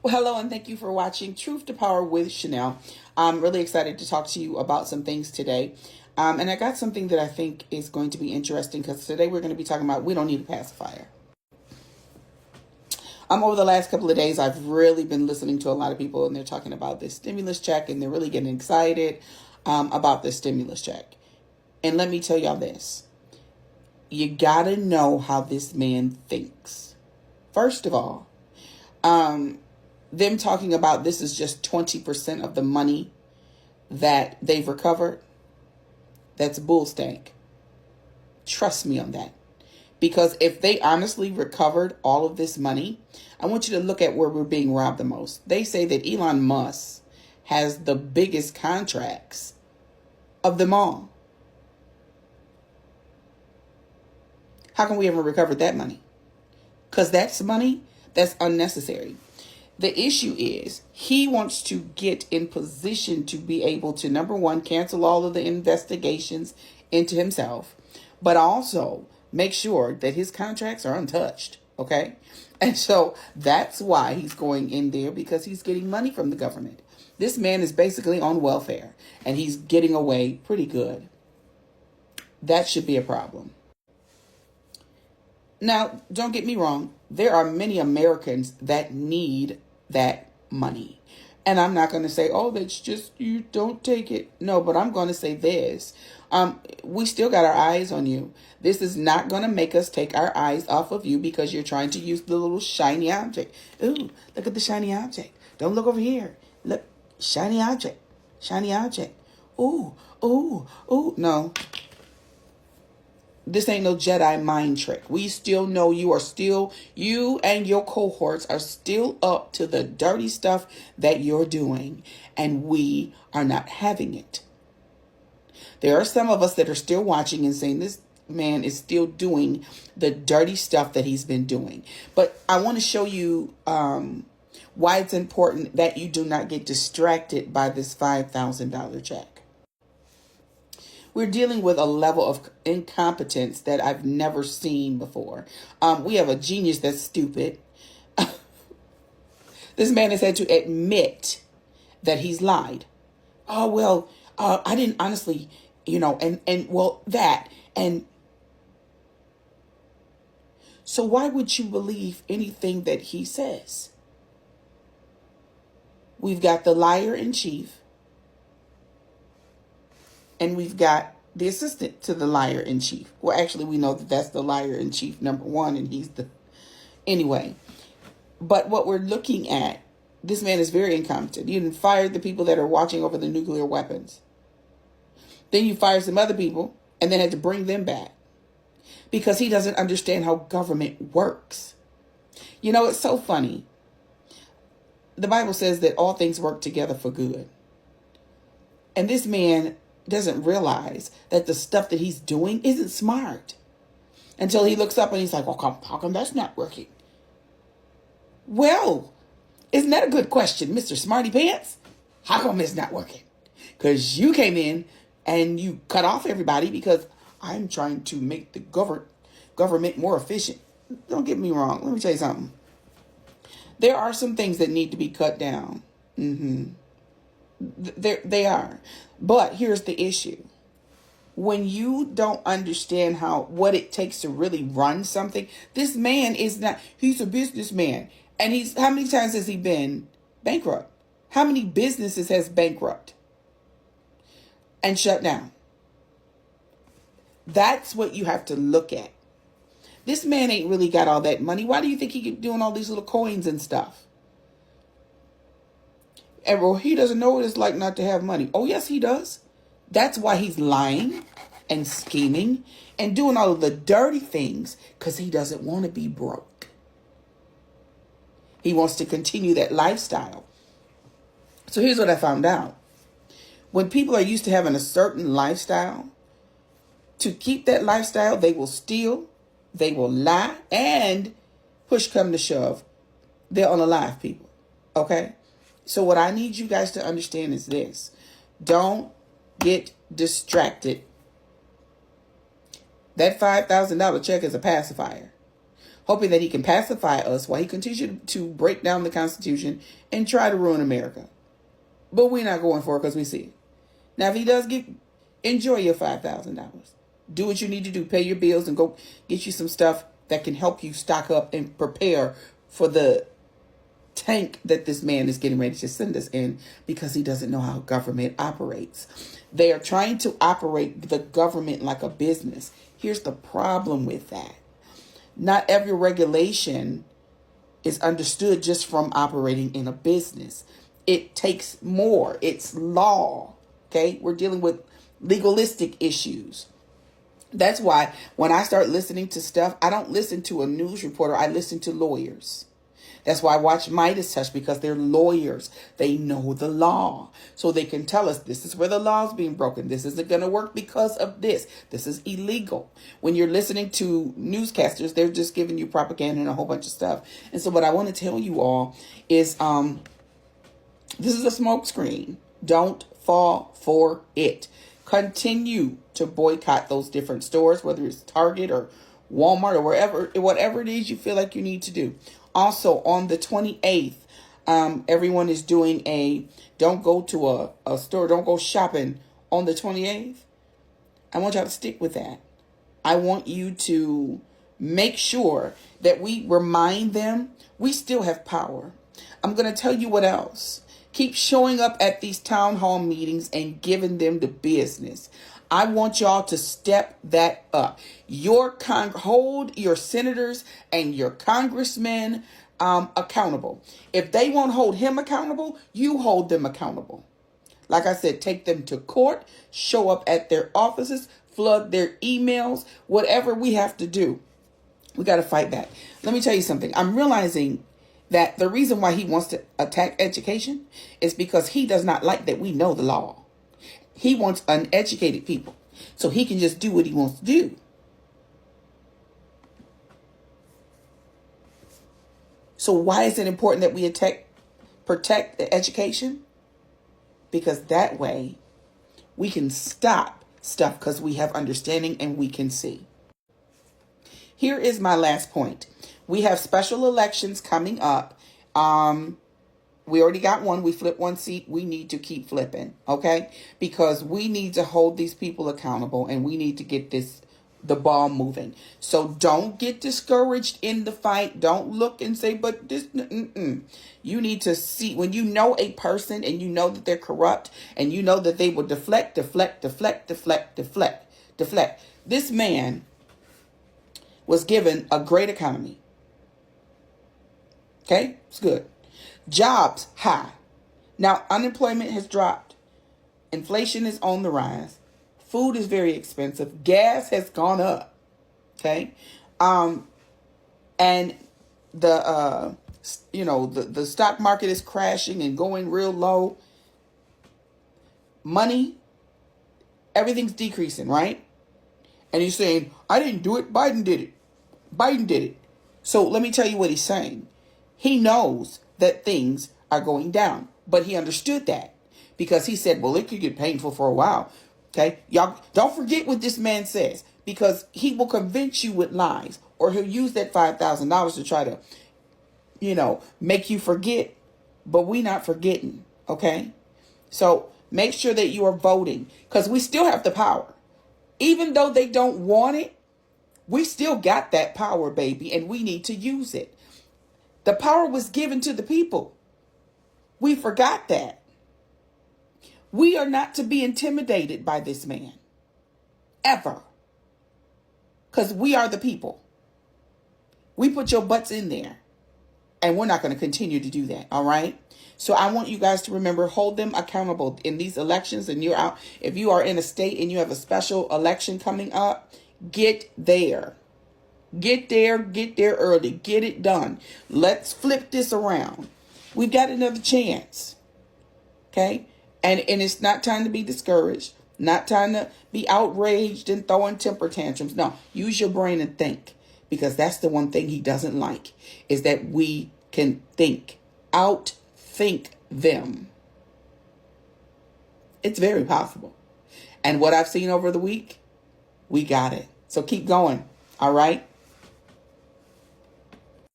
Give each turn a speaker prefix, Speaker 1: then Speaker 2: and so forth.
Speaker 1: Well, hello, and thank you for watching Truth to Power with Chanel. I'm really excited to talk to you about some things today. And I got something that I think is going to be interesting because today we're going to be talking about we don't need a pacifier. Over the last couple of days, I've really been listening to a lot of people, and they're talking about this stimulus check, and they're really getting excited about this stimulus check. And let me tell y'all this. You got to know how this man thinks. First of all, them talking about this is just 20% of the money that they've recovered, that's bull stank. Trust me on that. Because if they honestly recovered all of this money, I want you to look at where we're being robbed the most. They say that Elon Musk has the biggest contracts of them all. How can we ever recover that money? Because that's money that's unnecessary. The issue is he wants to get in position to be able to, number one, cancel all of the investigations into himself, but also make sure that his contracts are untouched. Okay. And so that's why he's going in there, because he's getting money from the government. This man is basically on welfare and he's getting away pretty good. That should be a problem. Now, don't get me wrong. There are many Americans that need that money. And I'm not going to say, oh, that's just, you don't take it. No, but I'm going to say this. We still got our eyes on you. This is not going to make us take our eyes off of you because you're trying to use the little shiny object. Ooh, look at the shiny object. Don't look over here. Look, shiny object, shiny object. Ooh, ooh, ooh. No. This ain't no Jedi mind trick. We still know you and your cohorts are still up to the dirty stuff that you're doing, and we are not having it. There are some of us that are still watching and saying this man is still doing the dirty stuff that he's been doing. But I want to show you why it's important that you do not get distracted by this $5,000 check. We're dealing with a level of incompetence that I've never seen before. We have a genius that's stupid. This man has had to admit that he's lied. Oh, well, I didn't honestly, and so why would you believe anything that he says? We've got the liar in chief. And we've got the assistant to the liar in chief. Well, actually, we know that that's the liar in chief, number one, and he's the... Anyway, but what we're looking at, this man is very incompetent. You fired the people that are watching over the nuclear weapons. Then you fired some other people and then had to bring them back because he doesn't understand how government works. You know, it's so funny. The Bible says that all things work together for good. And this man doesn't realize that the stuff that he's doing isn't smart until he looks up and he's like, well, how come that's not working? Well, isn't that a good question, Mr. Smarty Pants? How come it's not working? Because you came in and you cut off everybody because I'm trying to make the government more efficient. Don't get me wrong. Let me tell you something. There are some things that need to be cut down. They are. But here's the issue. When you don't understand what it takes to really run something, this man is not, he's a businessman. And how many times has he been bankrupt? How many businesses has bankrupt and shut down? That's what you have to look at. This man ain't really got all that money. Why do you think he keep doing all these little coins and stuff? And well, he doesn't know what it's like not to have money. Oh, yes, he does. That's why he's lying and scheming and doing all of the dirty things, because he doesn't want to be broke. He wants to continue that lifestyle. So here's what I found out. When people are used to having a certain lifestyle, to keep that lifestyle, they will steal, they will lie, and push come to shove, they'll unalive people. Okay? So what I need you guys to understand is this. Don't get distracted. That $5,000 check is a pacifier. hoping that he can pacify us while he continues to break down the Constitution and try to ruin America. But we're not going for it because we see it. Now, if he does enjoy your $5,000. Do what you need to do. Pay your bills and go get you some stuff that can help you stock up and prepare for the tank that this man is getting ready to send us in, because he doesn't know how government operates. They are trying to operate the government like a business. Here's the problem with that. Not every regulation is understood just from operating in a business. It takes more. It's law. Okay? We're dealing with legalistic issues. That's why when I start listening to stuff, I don't listen to a news reporter. I listen to lawyers. That's why I watch Midas Touch, because they're lawyers. They know the law. So they can tell us this is where the law is being broken. This isn't going to work because of this. This is illegal. When you're listening to newscasters, they're just giving you propaganda and a whole bunch of stuff. And so what I want to tell you all is this is a smoke screen. Don't fall for it. Continue to boycott those different stores, whether it's Target or Walmart or whatever it is you feel like you need to do. Also, on the 28th, everyone is doing don't go to a store, don't go shopping on the 28th. I want y'all to stick with that. I want you to make sure that we remind them we still have power. I'm going to tell you what else. Keep showing up at these town hall meetings and giving them the business. I want y'all to step that up. Hold your senators and your congressmen accountable. If they won't hold him accountable, you hold them accountable. Like I said, take them to court, show up at their offices, flood their emails, whatever we have to do. We got to fight back. Let me tell you something. I'm realizing that the reason why he wants to attack education is because he does not like that we know the law. He wants uneducated people so he can just do what he wants to do. So why is it important that we protect the education? Because that way we can stop stuff because we have understanding and we can see. Here is my last point. We have special elections coming up. We already got one. We flipped one seat. We need to keep flipping, okay? Because we need to hold these people accountable and we need to get the ball moving. So don't get discouraged in the fight. Don't look and say, but this, You need to see, when you know a person and you know that they're corrupt and you know that they will deflect. This man was given a great economy. Okay? It's good. Jobs high. Now, unemployment has dropped. Inflation is on the rise. Food is very expensive. Gas has gone up. Okay? And the stock market is crashing and going real low. Money, everything's decreasing, right? And he's saying, I didn't do it. Biden did it. Biden did it. So let me tell you what he's saying. He knows that things are going down, but he understood that because he said, well, it could get painful for a while. Okay. Y'all don't forget what this man says, because he will convince you with lies, or he'll use that $5,000 to try to, make you forget, but we not forgetting. Okay. So make sure that you are voting, because we still have the power. Even though they don't want it, we still got that power, baby, and we need to use it. The power was given to the people. We forgot that. We are not to be intimidated by this man. Ever. Because we are the people. We put your butts in there. And we're not going to continue to do that. All right. So I want you guys to remember, hold them accountable in these elections. And you're out. If you are in a state and you have a special election coming up, get there. Get there early. Get it done. Let's flip this around. We've got another chance. Okay? And it's not time to be discouraged. Not time to be outraged and throwing temper tantrums. No, use your brain and think. Because that's the one thing he doesn't like, is that we can think. Outthink them. It's very possible. And what I've seen over the week, we got it. So keep going. All right?